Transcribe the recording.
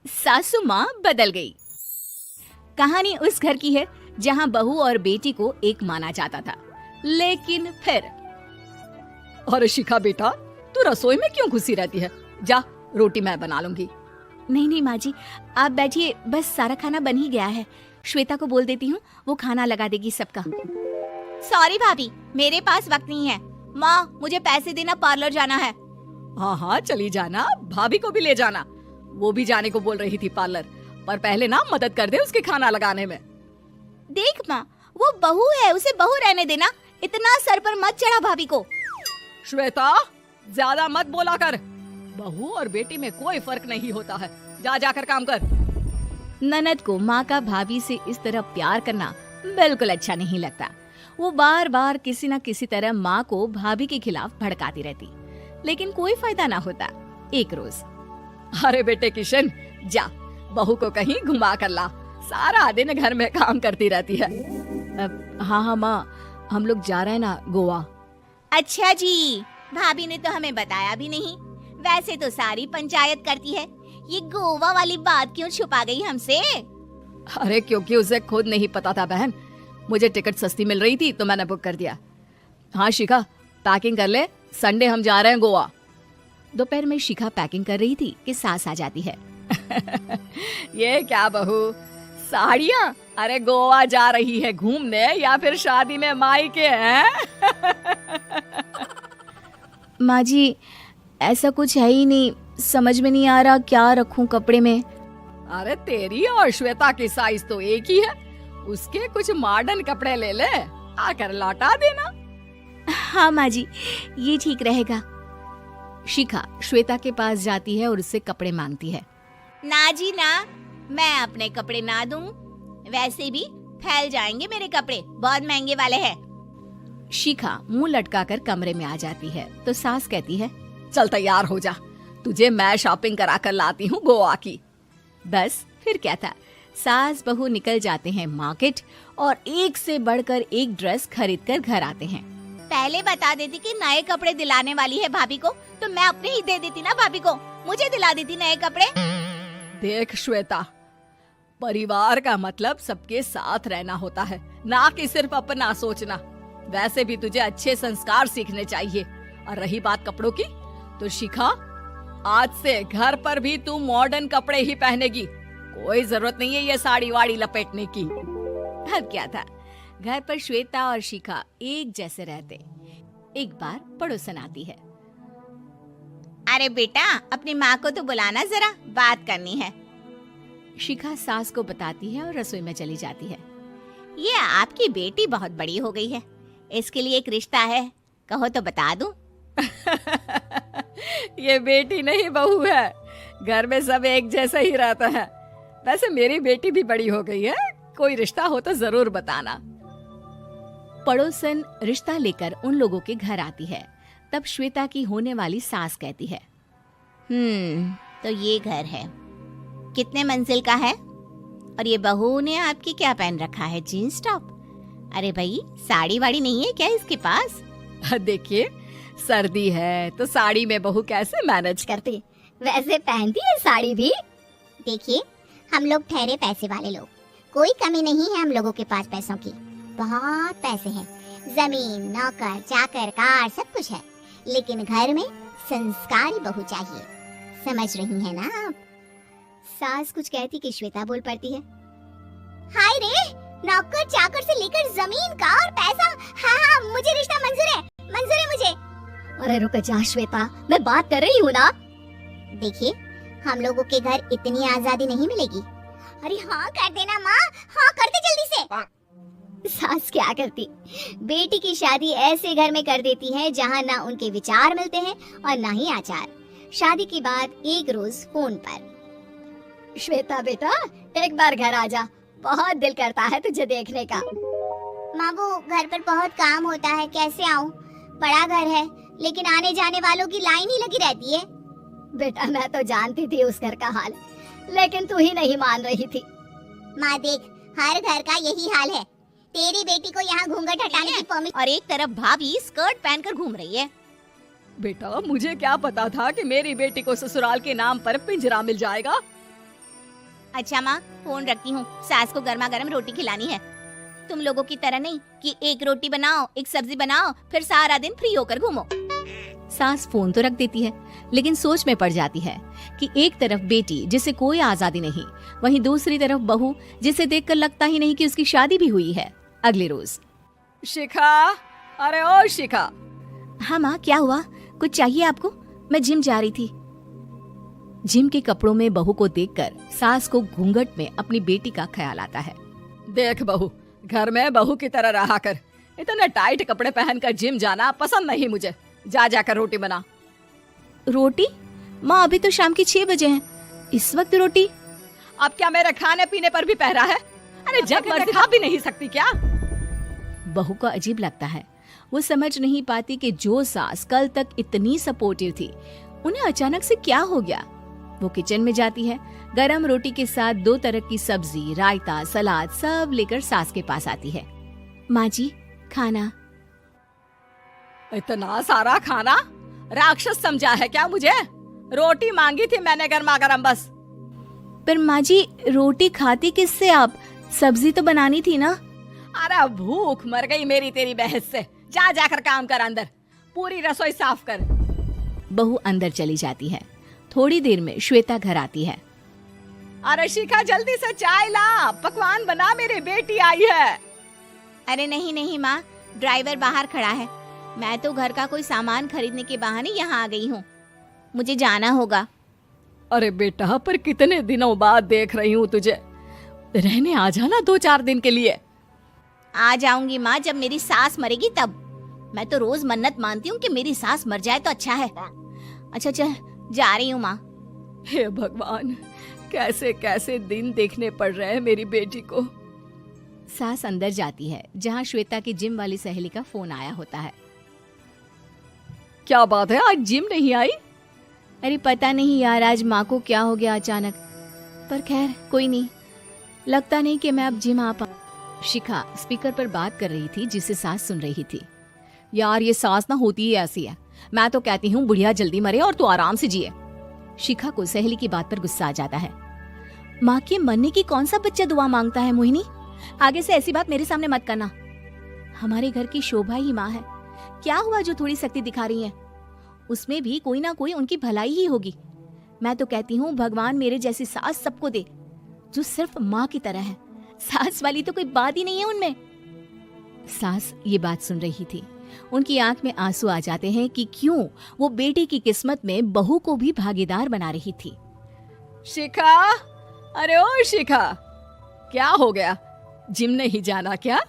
सासू माँ बदल गई। कहानी उस घर की है जहाँ बहू और बेटी को एक माना जाता था, लेकिन फिर अरे शिखा बेटा, तू रसोई में क्यों घुसी रहती है? जा, रोटी मैं बना लूंगी। नहीं नहीं माँ जी, आप बैठिए, बस सारा खाना बन ही गया है। श्वेता को बोल देती हूँ, वो खाना लगा देगी सबका। सॉरी भाभी, मेरे पास वक्त नहीं है। माँ, मुझे पैसे देना, पार्लर जाना है। हाँ हाँ चली जाना, भाभी को भी ले जाना। वो भी जाने को बोल रही थी पार्लर, पर पहले ना मदद कर दे उसके खाना लगाने में। देख माँ, वो बहू है, उसे बहू रहने देना, इतना सर पर मत चढ़ा भाभी को। श्वेता, ज्यादा मत बोला कर। बहू और बेटी में कोई फर्क नहीं होता है। जा जाकर काम कर। ननद को माँ का भाभी से इस तरह प्यार करना बिल्कुल अच्छा नहीं लगता। वो बार बार किसी न किसी तरह माँ को भाभी के खिलाफ भड़काती रहती, लेकिन कोई फायदा ना होता। एक रोज, अरे बेटे किशन, जा बहू को कहीं घुमा कर ला, सारा दिन घर में काम करती रहती है। हाँ हाँ माँ, हम लोग जा रहे हैं ना गोवा। अच्छा जी, भाभी ने तो हमें बताया भी नहीं। वैसे तो सारी पंचायत करती है, ये गोवा वाली बात क्यों छुपा गई हमसे? अरे क्योंकि उसे खुद नहीं पता था बहन। मुझे टिकट सस्ती मिल रही थी तो मैंने बुक कर दिया। हाँ शिखा, पैकिंग कर ले, संडे हम जा रहे हैं गोवा। दोपहर में शिखा पैकिंग कर रही थी कि सास आ जाती है। ये क्या बहू, साड़ियाँ? अरे गोवा जा रही है घूमने या फिर शादी में मायके हैं? माँ जी, ऐसा कुछ है ही नहीं, समझ में नहीं आ रहा क्या रखूं कपड़े में। अरे तेरी और श्वेता की साइज तो एक ही है, उसके कुछ मॉडर्न कपड़े ले ले, आकर लौटा देना। हाँ माँ जी, ये ठीक रहेगा। शिखा श्वेता के पास जाती है और उससे कपड़े मांगती है। ना जी ना, मैं अपने कपड़े ना दूं, वैसे भी फैल जाएंगे मेरे कपड़े, बहुत महंगे वाले हैं। शिखा मुंह लटकाकर कमरे में आ जाती है तो सास कहती है, चल तैयार हो जा, तुझे मैं शॉपिंग करा कर लाती हूँ गोवा की। बस फिर क्या था, सास बहू निकल जाते हैं मार्केट और एक से बढ़कर एक ड्रेस खरीद कर घर आते हैं। पहले बता देती कि नए कपड़े दिलाने वाली है भाभी को, तो मैं अपने ही दे देती ना भाभी को, मुझे दिला देती नए कपड़े। देख श्वेता, परिवार का मतलब सबके साथ रहना होता है, ना कि सिर्फ अपना सोचना। वैसे भी तुझे अच्छे संस्कार सीखने चाहिए। और रही बात कपड़ों की, तो शिखा, आज से घर पर भी तू मॉडर्न कपड़े ही पहनेगी। कोई जरूरत नहीं है ये साड़ी वाड़ी लपेटने की। अब क्या था, घर पर श्वेता और शिखा एक जैसे रहते। एक बार पड़ोसन आती है। अरे बेटा, अपनी माँ को तो बुलाना जरा, बात करनी है। शिखा सास को बताती है और रसोई में चली जाती है। ये आपकी बेटी बहुत बड़ी हो गई है, इसके लिए एक रिश्ता है, कहो तो बता दूं। ये बेटी नहीं बहू है, घर में सब एक जैसा ही रहता है। वैसे मेरी बेटी भी बड़ी हो गई है, कोई रिश्ता हो तो जरूर बताना। पड़ोसन रिश्ता लेकर उन लोगों के घर आती है। तब श्वेता की होने वाली सास कहती है, तो ये घर है, कितने मंजिल का है? और ये बहू ने आपकी क्या पहन रखा है, जीन्स टॉप? अरे भाई, साड़ी वाड़ी नहीं है क्या इसके पास? देखिए, सर्दी है तो साड़ी में बहू कैसे मैनेज करती? वैसे पहनती है साड़ी भी। देखिए, हम लोग ठहरे पैसे वाले लोग, कोई कमी नहीं है हम लोगों के पास पैसों की, बहुत पैसे हैं, जमीन, नौकर, चाकर, कार, सब कुछ है, लेकिन घर में संस्कारी बहू चाहिए। समझ रही है ना आप? सास कुछ कहती कि श्वेता बोल पड़ती है, हाय रे, नौकर चाकर से लेकर जमीन, कार, पैसा, हाँ, मुझे रिश्ता मंजूर है मुझे। अरे रुक जा श्वेता, मैं बात कर रही हूँ ना। देखिए, हम लोगों के घर इतनी आजादी नहीं मिलेगी। अरे हाँ कर देना माँ, हाँ कर दे जल्दी से। सास क्या करती, बेटी की शादी ऐसे घर में कर देती है जहाँ ना उनके विचार मिलते हैं और ना ही आचार। शादी के बाद एक रोज फोन पर, श्वेता बेटा एक बार घर आ जा, बहुत दिल करता है तुझे देखने का। माँ, वो घर पर बहुत काम होता है, कैसे आऊँ? बड़ा घर है, लेकिन आने जाने वालों की लाइन ही लगी रहती है। बेटा मैं तो जानती थी उस घर का हाल, लेकिन तू ही नहीं मान रही थी। माँ देख, हर घर का यही हाल है। तेरी बेटी को यहाँ घूंघट हटाने की परमिशन, और एक तरफ भाभी स्कर्ट पहनकर घूम रही है। बेटा, मुझे क्या पता था कि मेरी बेटी को ससुराल के नाम पर पिंजरा मिल जाएगा। अच्छा माँ, फोन रखती हूँ, सास को गर्मा गर्म रोटी खिलानी है। तुम लोगों की तरह नहीं कि एक रोटी बनाओ, एक सब्जी बनाओ, फिर सारा दिन फ्री होकर घूमो। सास फोन तो रख देती है, लेकिन सोच में पड़ जाती है कि एक तरफ बेटी जिसे कोई आजादी नहीं, वहीं दूसरी तरफ बहू जिसे देखकर लगता ही नहीं कि उसकी शादी भी हुई है। अगले रोज। शिखा, अरे ओ शिखा। हाँ माँ, क्या हुआ? कुछ चाहिए आपको? मैं जिम जा रही थी। जिम के कपड़ों में बहू को देखकर सास को घूंघट में अपनी बेटी का ख्याल आता है। देख बहू, घर में बहू की तरह रहा कर। इतने टाइट कपड़े पहनकर जिम जाना पसंद नहीं मुझे। जा जाकर रोटी बना। रोटी? माँ, अभी तो शाम के 6 बजे हैं, इस वक्त रोटी? अब क्या मेरे खाने पीने पर भी पहरा है? अरे जब मर्जी खा भी नहीं सकती क्या? बहू को अजीब लगता है। वो समझ नहीं पाती कि जो सास कल तक इतनी सपोर्टिव थी, उन्हें अचानक से क्या हो गया। वो किचन में जाती है, गरम रोटी के साथ 2 तरह की सब्जी, रायता, सलाद सब लेकर सास के पास आती है। माँ जी, खाना। इतना सारा खाना? राक्षस समझा है क्या मुझे? रोटी मांगी थी मैंने गर्मा गर्म बस। पर माँ जी, रोटी खाती किससे आप? सब्जी तो बनानी थी ना। अरे भूख मर गई मेरी तेरी बहस से। जा जाकर काम कर, अंदर पूरी रसोई साफ कर। बहू अंदर चली जाती है। थोड़ी देर में श्वेता घर आती है। अरे शिखा, जल्दी से चाय ला, पकवान बना, मेरी बेटी आई है। अरे नहीं नहीं माँ, ड्राइवर बाहर खड़ा है। मैं तो घर का कोई सामान खरीदने के बहाने यहाँ आ गई हूँ, मुझे जाना होगा। अरे बेटा, पर कितने दिनों बाद देख रही हूँ तुझे, रहने आ जाना 2-4 दिन के लिए। आ जाऊंगी माँ, जब मेरी सास मरेगी तब। मैं तो रोज मन्नत मानती हूँ कि मेरी सास मर जाए तो अच्छा है। अच्छा चल, जा रही हूँ माँ। हे भगवान, कैसे कैसे दिन देखने पड़ रहे हैं मेरी बेटी को। सास अंदर जाती है, जहाँ श्वेता की जिम वाली सहेली का फोन आया होता है। क्या बात है, आज जिम नहीं आई? अरे पता नहीं यार, आज माँ को क्या हो गया अचानक। पर खैर कोई नहीं, लगता नहीं कि मैं अब जिम आ पाऊँ। शिखा स्पीकर पर बात कर रही थी, जिसे सास सुन रही थी। यार ये सास ना होती ही ऐसी है। मैं तो कहती हूँ बुढ़िया जल्दी मरे और तू आराम से जिए। शिखा को सहेली की बात पर गुस्सा आ जाता है। माँ के मरने की कौन सा बच्चा दुआ मांगता है मोहिनी? आगे से ऐसी बात मेरे सामने मत करना। हमारे घर की शोभा ही माँ है। क्या हुआ जो थोड़ी शक्ति दिखा रही है? उसमें भी कोई ना कोई उनकी भलाई ही होगी। मैं तो कहती हूँ भगवान मेरे जैसी सास सबको दे, जो सिर्फ माँ की तरह है। सास वाली तो कोई बात ही नहीं है उनमें। सास ये बात सुन रही थी। उनकी आंख में आंसू आ जाते हैं कि क्यों वो बेटी की किस्मत में बहू को भी भागीदार बना रही थी। शिखा, अरे ओ शिखा, क्या हो गया? जिम नहीं जाना क्या?